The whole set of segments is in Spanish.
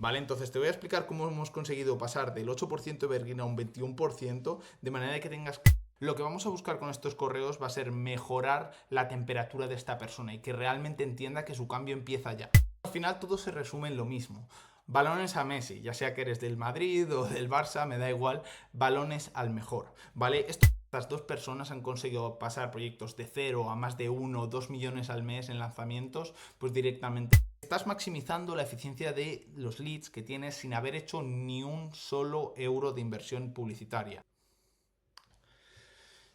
¿vale? Entonces te voy a explicar cómo hemos conseguido pasar del 8% de Evergreen a un 21%, de manera que tengas... Lo que vamos a buscar con estos correos va a ser mejorar la temperatura de esta persona y que realmente entienda que su cambio empieza ya. Al final todo se resume en lo mismo. Balones a Messi, ya sea que eres del Madrid o del Barça, me da igual, balones al mejor, ¿vale? Estas dos personas han conseguido pasar proyectos de 0 a más de 1 o 2 millones al mes en lanzamientos, pues directamente estás maximizando la eficiencia de los leads que tienes sin haber hecho ni un solo euro de inversión publicitaria.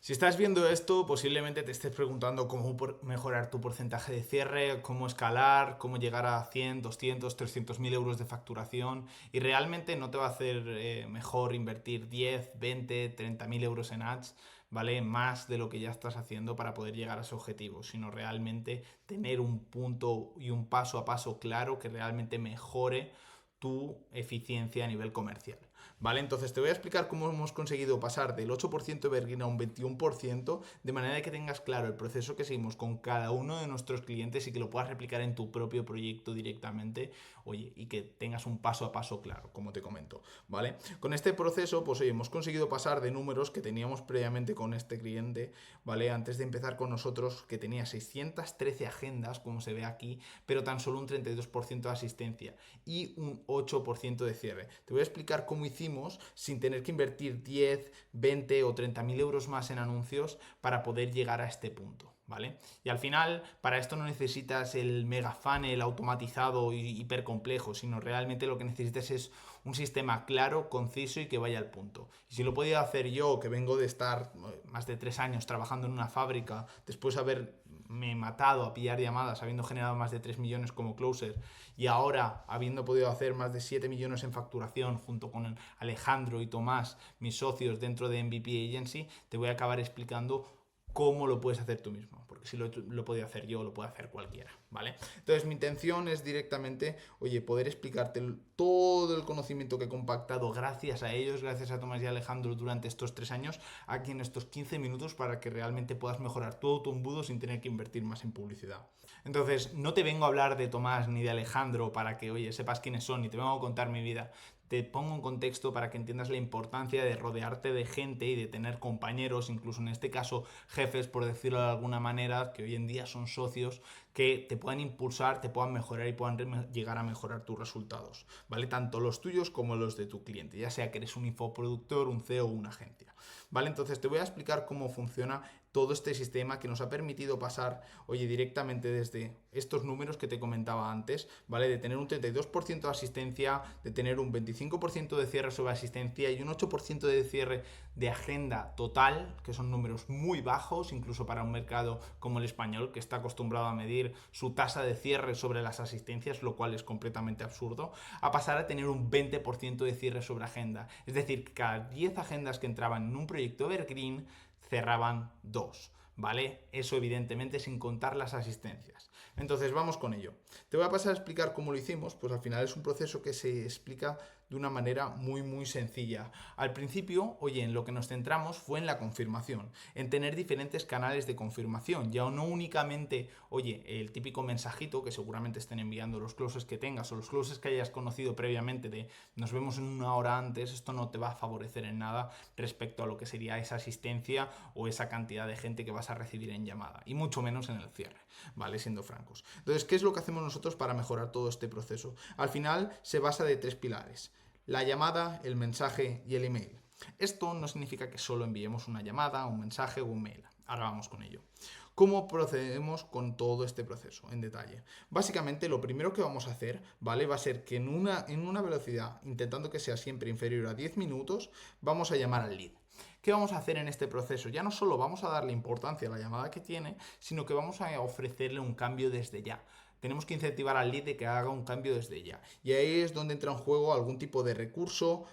Si estás viendo esto, posiblemente te estés preguntando cómo mejorar tu porcentaje de cierre, cómo escalar, cómo llegar a 100, 200, 300 mil euros de facturación, y realmente no te va a hacer mejor invertir 10, 20, 30 mil euros en ads, ¿vale? Más de lo que ya estás haciendo para poder llegar a ese objetivo, sino realmente tener un punto y un paso a paso claro que realmente mejore tu eficiencia a nivel comercial. ¿Vale? Entonces te voy a explicar cómo hemos conseguido pasar del 8% de Evergreen a un 21%, de manera que tengas claro el proceso que seguimos con cada uno de nuestros clientes y que lo puedas replicar en tu propio proyecto directamente, oye, y que tengas un paso a paso claro, como te comento, ¿vale? Con este proceso, pues oye, hemos conseguido pasar de números que teníamos previamente con este cliente, ¿vale? Antes de empezar con nosotros, que tenía 613 agendas, como se ve aquí, pero tan solo un 32% de asistencia y un 8% de cierre. Te voy a explicar cómo hicimos sin tener que invertir 10, 20 o 30 mil euros más en anuncios para poder llegar a este punto. ¿Vale? Y al final, para esto no necesitas el mega funnel automatizado y hiper complejo, sino realmente lo que necesitas es un sistema claro, conciso y que vaya al punto. Y si lo he podido hacer yo, que vengo de estar más de 3 años trabajando en una fábrica, después de haberme matado a pillar llamadas, habiendo generado más de 3 millones como closer, y ahora, habiendo podido hacer más de 7 millones en facturación junto con Alejandro y Tomás, mis socios dentro de MVP Agency, te voy a acabar explicando cómo lo puedes hacer tú mismo, porque si lo podía hacer yo, lo puede hacer cualquiera, ¿vale? Entonces mi intención es directamente, oye, poder explicarte todo el conocimiento que he compactado gracias a ellos, gracias a Tomás y Alejandro durante estos 3 años, aquí en estos 15 minutos para que realmente puedas mejorar todo tu embudo sin tener que invertir más en publicidad. Entonces, no te vengo a hablar de Tomás ni de Alejandro para que, oye, sepas quiénes son, ni te vengo a contar mi vida. Te pongo en contexto para que entiendas la importancia de rodearte de gente y de tener compañeros, incluso en este caso jefes, por decirlo de alguna manera, que hoy en día son socios, que te puedan impulsar, te puedan mejorar y puedan llegar a mejorar tus resultados, ¿vale? Tanto los tuyos como los de tu cliente, ya sea que eres un infoproductor, un CEO o una agencia, ¿vale? Entonces te voy a explicar cómo funciona todo este sistema que nos ha permitido pasar, oye, directamente desde estos números que te comentaba antes, ¿vale? De tener un 32% de asistencia, de tener un 25% de cierre sobre asistencia y un 8% de cierre de agenda total, que son números muy bajos, incluso para un mercado como el español, que está acostumbrado a medir su tasa de cierre sobre las asistencias, lo cual es completamente absurdo, a pasar a tener un 20% de cierre sobre agenda. Es decir, que cada 10 agendas que entraban en un proyecto Evergreen, cerraban 2, ¿vale? Eso evidentemente sin contar las asistencias. Entonces vamos con ello. Te voy a pasar a explicar cómo lo hicimos, pues al final es un proceso que se explica de una manera muy sencilla. Al principio, oye, en lo que nos centramos fue en la confirmación, en tener diferentes canales de confirmación, ya no únicamente, oye, el típico mensajito que seguramente estén enviando los closes que tengas o los closes que hayas conocido previamente de nos vemos en una hora antes, esto no te va a favorecer en nada respecto a lo que sería esa asistencia o esa cantidad de gente que vas a recibir en llamada, y mucho menos en el cierre, ¿vale? Siendo francos. Entonces, ¿qué es lo que hacemos nosotros para mejorar todo este proceso? Al final se basa de 3 pilares: la llamada, el mensaje y el email. Esto no significa que solo enviemos una llamada, un mensaje o un mail. Ahora vamos con ello. ¿Cómo procedemos con todo este proceso en detalle? Básicamente lo primero que vamos a hacer, ¿vale? Va a ser que en una velocidad, intentando que sea siempre inferior a 10 minutos, vamos a llamar al lead. ¿Qué vamos a hacer en este proceso? Ya no solo vamos a darle importancia a la llamada que tiene, sino que vamos a ofrecerle un cambio desde ya. Tenemos que incentivar al lead de que haga un cambio desde ya. Y ahí es donde entra en juego algún tipo de recurso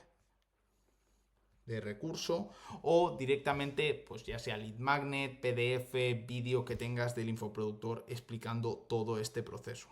o directamente, pues ya sea lead magnet, PDF, vídeo que tengas del infoproductor explicando todo este proceso.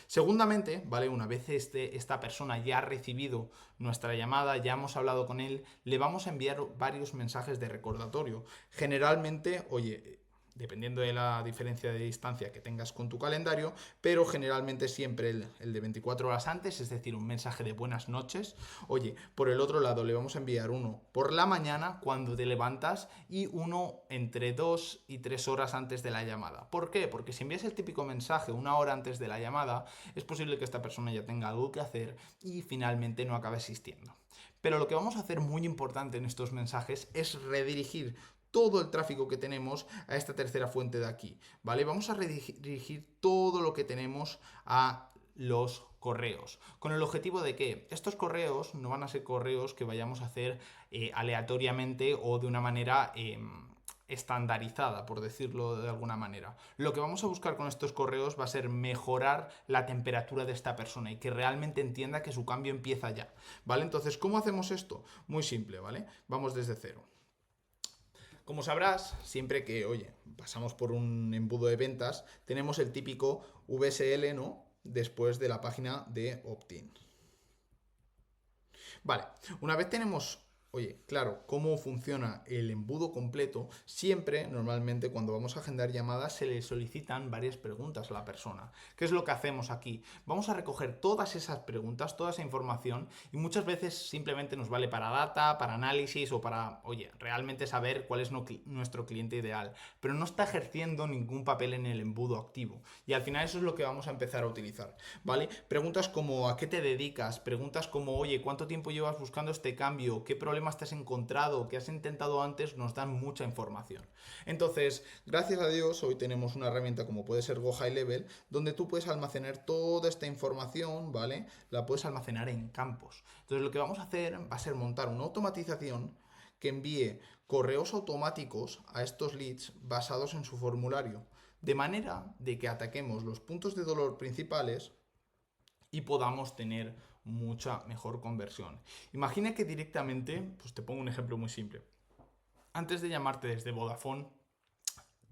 Segundamente, ¿vale? Una vez esta persona ya ha recibido nuestra llamada, ya hemos hablado con él, le vamos a enviar varios mensajes de recordatorio. Generalmente, oye, dependiendo de la diferencia de distancia que tengas con tu calendario, pero generalmente siempre el de 24 horas antes, es decir, un mensaje de buenas noches. Oye, por el otro lado le vamos a enviar uno por la mañana cuando te levantas y uno entre 2 y 3 horas antes de la llamada. ¿Por qué? Porque si envías el típico mensaje una hora antes de la llamada, es posible que esta persona ya tenga algo que hacer y finalmente no acabe asistiendo. Pero lo que vamos a hacer muy importante en estos mensajes es redirigir todo el tráfico que tenemos a esta tercera fuente de aquí, ¿vale? Vamos a redirigir todo lo que tenemos a los correos, con el objetivo de que estos correos no van a ser correos que vayamos a hacer aleatoriamente o de una manera estandarizada, por decirlo de alguna manera. Lo que vamos a buscar con estos correos va a ser mejorar la temperatura de esta persona y que realmente entienda que su cambio empieza ya, ¿vale? Entonces, ¿cómo hacemos esto? Muy simple, ¿vale? Vamos desde cero. Como sabrás, siempre que, oye, pasamos por un embudo de ventas, tenemos el típico VSL, ¿no? Después de la página de opt-in. Vale, una vez tenemos, oye, claro, cómo funciona el embudo completo, siempre, normalmente, cuando vamos a agendar llamadas, se le solicitan varias preguntas a la persona. ¿Qué es lo que hacemos aquí? Vamos a recoger todas esas preguntas, toda esa información, y muchas veces simplemente nos vale para data, para análisis o para, oye, realmente saber cuál es nuestro cliente ideal, pero no está ejerciendo ningún papel en el embudo activo. Y al final eso es lo que vamos a empezar a utilizar, ¿vale? Preguntas como ¿a qué te dedicas? Preguntas como, oye, ¿cuánto tiempo llevas buscando este cambio? ¿Qué problemas te has encontrado? ¿Qué has intentado antes? Nos dan mucha información. Entonces, gracias a Dios, hoy tenemos una herramienta como puede ser Go High Level, donde tú puedes almacenar toda esta información, ¿vale? La puedes almacenar en campos. Entonces, lo que vamos a hacer va a ser montar una automatización que envíe correos automáticos a estos leads basados en su formulario, de manera de que ataquemos los puntos de dolor principales y podamos tener mucha mejor conversión. Imagina que directamente, pues te pongo un ejemplo muy simple. Antes de llamarte desde Vodafone,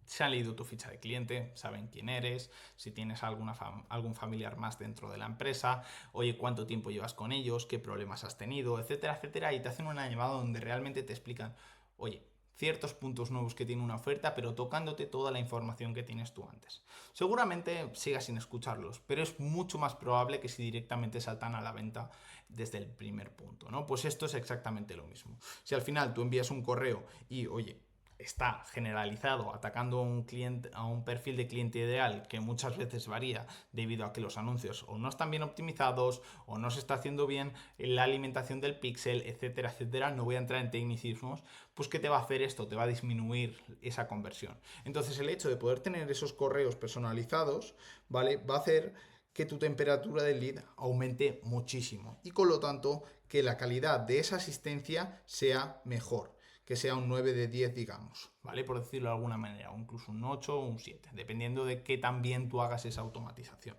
se han leído tu ficha de cliente, saben quién eres, si tienes algún familiar más dentro de la empresa, oye, cuánto tiempo llevas con ellos, qué problemas has tenido, etcétera, etcétera, y te hacen una llamada donde realmente te explican, oye, ciertos puntos nuevos que tiene una oferta, pero tocándote toda la información que tienes tú antes. Seguramente sigas sin escucharlos, pero es mucho más probable que si directamente saltan a la venta desde el primer punto, ¿no? Pues esto es exactamente lo mismo. Si al final tú envías un correo y, oye, está generalizado atacando a un perfil de cliente ideal que muchas veces varía debido a que los anuncios o no están bien optimizados o no se está haciendo bien la alimentación del píxel, etcétera, etcétera. No voy a entrar en tecnicismos. Pues ¿qué te va a hacer esto? Te va a disminuir esa conversión. Entonces el hecho de poder tener esos correos personalizados, ¿vale? Va a hacer que tu temperatura del lead aumente muchísimo y con lo tanto que la calidad de esa asistencia sea mejor, que sea un 9 de 10, digamos, ¿vale? Por decirlo de alguna manera, o incluso un 8 o un 7, dependiendo de qué tan bien tú hagas esa automatización.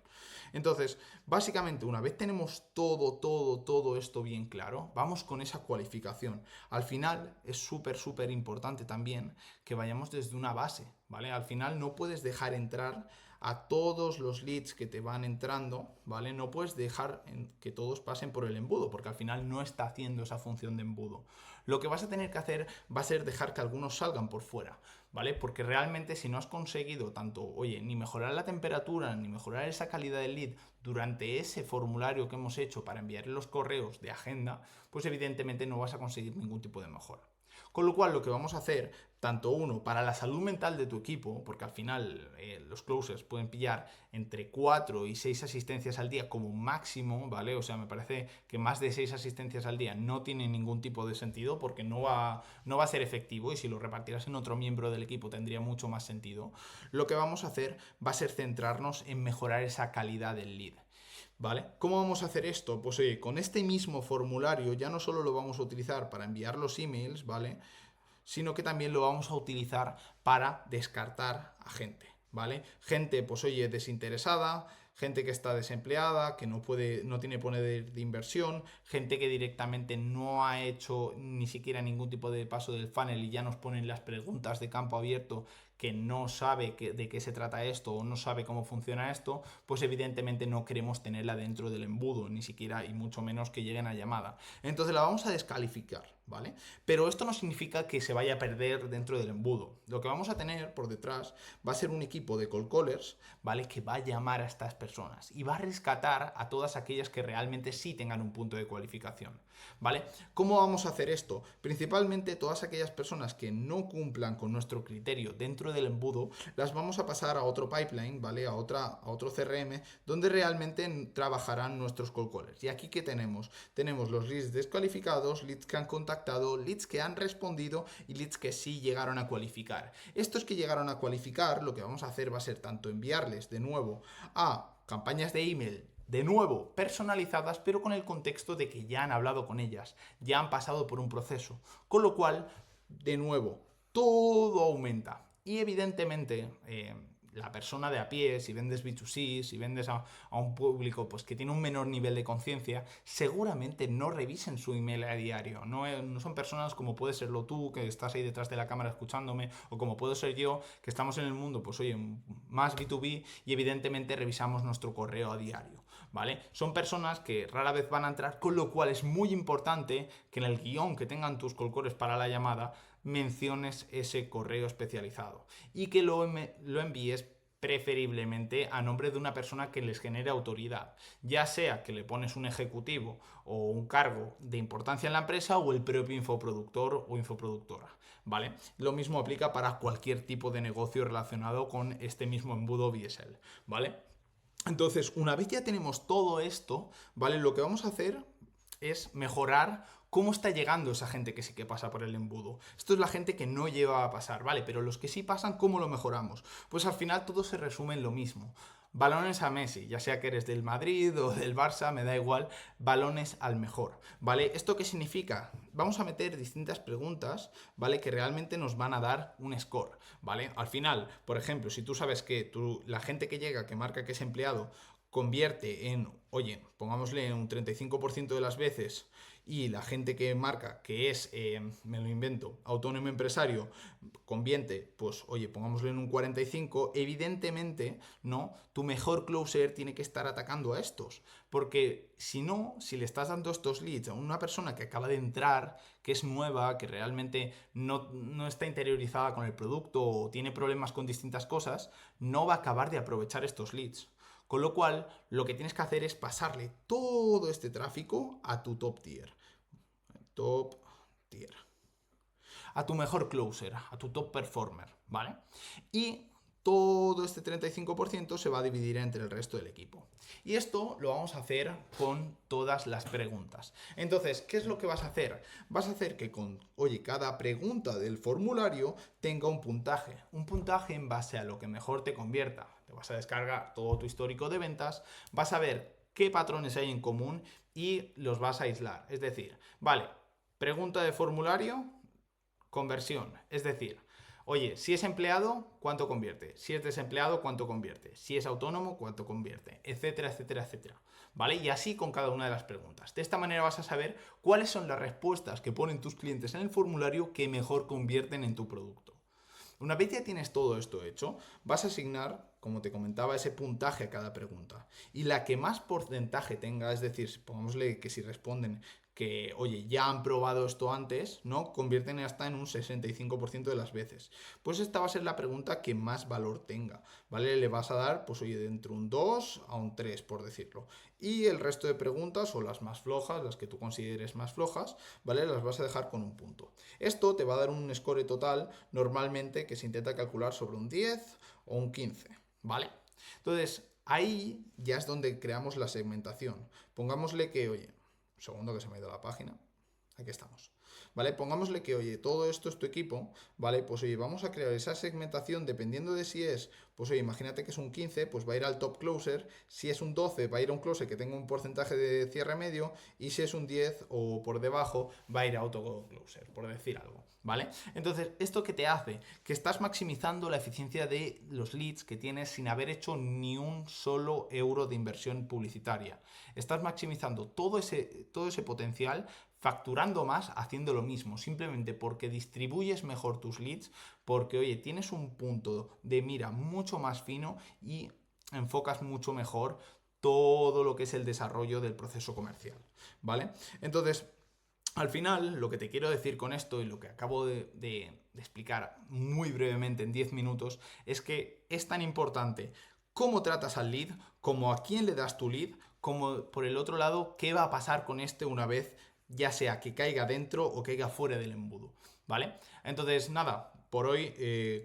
Entonces, básicamente, una vez tenemos todo esto bien claro, vamos con esa cualificación. Al final, es súper importante también que vayamos desde una base, ¿vale? Al final no puedes dejar entrar a todos los leads que te van entrando, ¿vale? No puedes dejar que todos pasen por el embudo, porque al final no está haciendo esa función de embudo. Lo que vas a tener que hacer va a ser dejar que algunos salgan por fuera, ¿vale? Porque realmente si no has conseguido tanto, oye, ni mejorar la temperatura, ni mejorar esa calidad del lead durante ese formulario que hemos hecho para enviar los correos de agenda, pues evidentemente no vas a conseguir ningún tipo de mejora. Con lo cual lo que vamos a hacer, tanto uno, para la salud mental de tu equipo, porque al final los closers pueden pillar entre 4 y 6 asistencias al día como máximo, ¿vale? O sea, me parece que más de 6 asistencias al día no tiene ningún tipo de sentido porque no va a ser efectivo y si lo repartieras en otro miembro del equipo tendría mucho más sentido. Lo que vamos a hacer va a ser centrarnos en mejorar esa calidad del lead. ¿Vale? ¿Cómo vamos a hacer esto? Pues oye, con este mismo formulario ya no solo lo vamos a utilizar para enviar los emails, ¿vale? Sino que también lo vamos a utilizar para descartar a gente, ¿vale? Gente, pues oye, desinteresada, gente que está desempleada, que no tiene poder de inversión, gente que directamente no ha hecho ni siquiera ningún tipo de paso del funnel y ya nos ponen las preguntas de campo abierto que no sabe de qué se trata esto o no sabe cómo funciona esto, pues evidentemente no queremos tenerla dentro del embudo, ni siquiera y mucho menos que lleguen a llamada. Entonces la vamos a descalificar, ¿vale? Pero esto no significa que se vaya a perder dentro del embudo. Lo que vamos a tener por detrás va a ser un equipo de cold callers, ¿vale? Que va a llamar a estas personas y va a rescatar a todas aquellas que realmente sí tengan un punto de cualificación, ¿vale? ¿Cómo vamos a hacer esto? Principalmente todas aquellas personas que no cumplan con nuestro criterio dentro del embudo, las vamos a pasar a otro pipeline, ¿vale? A otro CRM, donde realmente trabajarán nuestros cold callers. ¿Y aquí qué tenemos? Tenemos los leads descalificados, leads que han contactado, leads que han respondido y leads que sí llegaron a cualificar. Estos que llegaron a cualificar, lo que vamos a hacer va a ser tanto enviarles de nuevo a campañas de email de nuevo personalizadas, pero con el contexto de que ya han hablado con ellas, ya han pasado por un proceso, con lo cual, de nuevo, todo aumenta. Y evidentemente, la persona de a pie, si vendes B2C, si vendes a un público pues, que tiene un menor nivel de conciencia, seguramente no revisen su email a diario. No son personas como puede serlo tú, que estás ahí detrás de la cámara escuchándome, o como puedo ser yo, que estamos en el mundo, pues oye, más B2B y evidentemente revisamos nuestro correo a diario. ¿Vale? Son personas que rara vez van a entrar, con lo cual es muy importante que en el guión que tengan tus call callers para la llamada menciones ese correo especializado y que lo envíes preferiblemente a nombre de una persona que les genere autoridad, ya sea que le pones un ejecutivo o un cargo de importancia en la empresa o el propio infoproductor o infoproductora, ¿vale? Lo mismo aplica para cualquier tipo de negocio relacionado con este mismo embudo VSL, ¿vale? Entonces, una vez ya tenemos todo esto, ¿vale? Lo que vamos a hacer es mejorar cómo está llegando esa gente que sí que pasa por el embudo. Esto es la gente que no lleva a pasar, ¿vale? Pero los que sí pasan, ¿cómo lo mejoramos? Pues al final todo se resume en lo mismo. Balones a Messi, ya sea que eres del Madrid o del Barça, me da igual, balones al mejor, ¿vale? ¿Esto qué significa? Vamos a meter distintas preguntas, ¿vale? Que realmente nos van a dar un score, ¿vale? Al final, por ejemplo, si tú sabes que la gente que llega, que marca que es empleado, convierte en, oye, pongámosle un 35% de las veces y la gente que marca que es, me lo invento, autónomo empresario, convierte, pues oye, pongámosle en un 45%, evidentemente, ¿no? Tu mejor closer tiene que estar atacando a estos, porque si no, si le estás dando estos leads a una persona que acaba de entrar, que es nueva, que realmente no está interiorizada con el producto o tiene problemas con distintas cosas, no va a acabar de aprovechar estos leads. Con lo cual, lo que tienes que hacer es pasarle todo este tráfico a tu top tier. Top tier. A tu mejor closer, a tu top performer, ¿vale? Y todo este 35% se va a dividir entre el resto del equipo. Y esto lo vamos a hacer con todas las preguntas. Entonces, ¿qué es lo que vas a hacer? Vas a hacer que cada pregunta del formulario tenga un puntaje en base a lo que mejor te convierta. Te vas a descargar todo tu histórico de ventas, vas a ver qué patrones hay en común y los vas a aislar. Es decir, vale, pregunta de formulario, conversión. Es decir, oye, si es empleado, ¿cuánto convierte? Si es desempleado, ¿cuánto convierte? Si es autónomo, ¿cuánto convierte? Etcétera, etcétera, etcétera. ¿Vale? Y así con cada una de las preguntas. De esta manera vas a saber cuáles son las respuestas que ponen tus clientes en el formulario que mejor convierten en tu producto. Una vez ya tienes todo esto hecho, vas a asignar, como te comentaba, ese puntaje a cada pregunta. Y la que más porcentaje tenga, es decir, pongámosle que si responden que, oye, ya han probado esto antes, ¿no? Convierten hasta en un 65% de las veces. Pues esta va a ser la pregunta que más valor tenga, ¿vale? Le vas a dar, pues oye, de entre un 2 a un 3, por decirlo. Y el resto de preguntas, o las más flojas, las que tú consideres más flojas, ¿vale? Las vas a dejar con un punto. Esto te va a dar un score total, normalmente, que se intenta calcular sobre un 10 o un 15, ¿vale? Entonces, ahí ya es donde creamos la segmentación. Pongámosle que, oye, un segundo que se me ha ido la página. Aquí estamos. ¿Vale? Pongámosle que, oye, todo esto es tu equipo, ¿vale? Pues oye, vamos a crear esa segmentación dependiendo de si es, pues oye, imagínate que es un 15, pues va a ir al top closer, si es un 12 va a ir a un closer que tenga un porcentaje de cierre medio y si es un 10 o por debajo va a ir a auto closer, por decir algo, ¿vale? Entonces, ¿esto qué te hace? Que estás maximizando la eficiencia de los leads que tienes sin haber hecho ni un solo euro de inversión publicitaria. Estás maximizando todo ese potencial, facturando más, haciendo haciendo lo mismo, simplemente porque distribuyes mejor tus leads, porque, oye, tienes un punto de mira mucho más fino y enfocas mucho mejor todo lo que es el desarrollo del proceso comercial, ¿vale? Entonces, al final, lo que te quiero decir con esto y lo que acabo de explicar muy brevemente en 10 minutos es que es tan importante cómo tratas al lead, como a quién le das tu lead, como por el otro lado, qué va a pasar con este una vez, ya sea que caiga dentro o caiga fuera del embudo, ¿vale? Entonces, nada, por hoy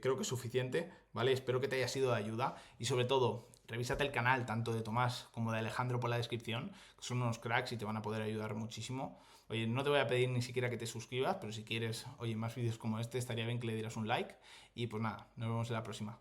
creo que es suficiente, ¿vale? Espero que te haya sido de ayuda y sobre todo, revísate el canal tanto de Tomás como de Alejandro por la descripción, que son unos cracks y te van a poder ayudar muchísimo. Oye, no te voy a pedir ni siquiera que te suscribas, pero si quieres, oye, más vídeos como este, estaría bien que le dieras un like. Y pues nada, nos vemos en la próxima.